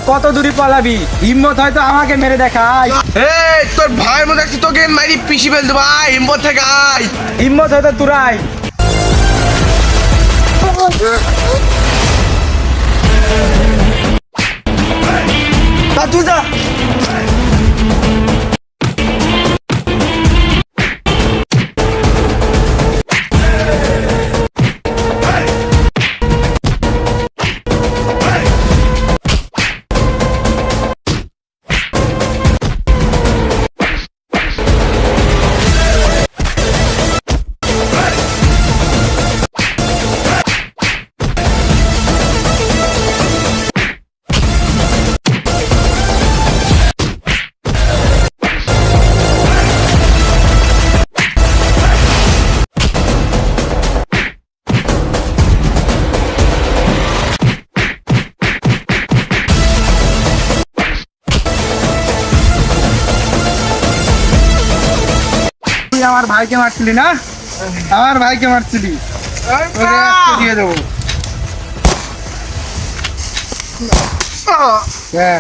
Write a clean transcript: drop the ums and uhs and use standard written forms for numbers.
কত দূরে পালাবি? হিম্মত হয়তো আমাকে মেরে দেখাই। এই তোর ভাইয়ের মধ্যে আছে, তোকে মারি পিষি ফেলতে ভাই, হিম্মত থেকে আয়। হিম্মত হয়তো তুরাই। তুই যা। তুই আমার ভাইকে মারছিলি না? আমার ভাইকে মারছিলি, তোকে আজকে দিয়ে দেবো। হ্যাঁ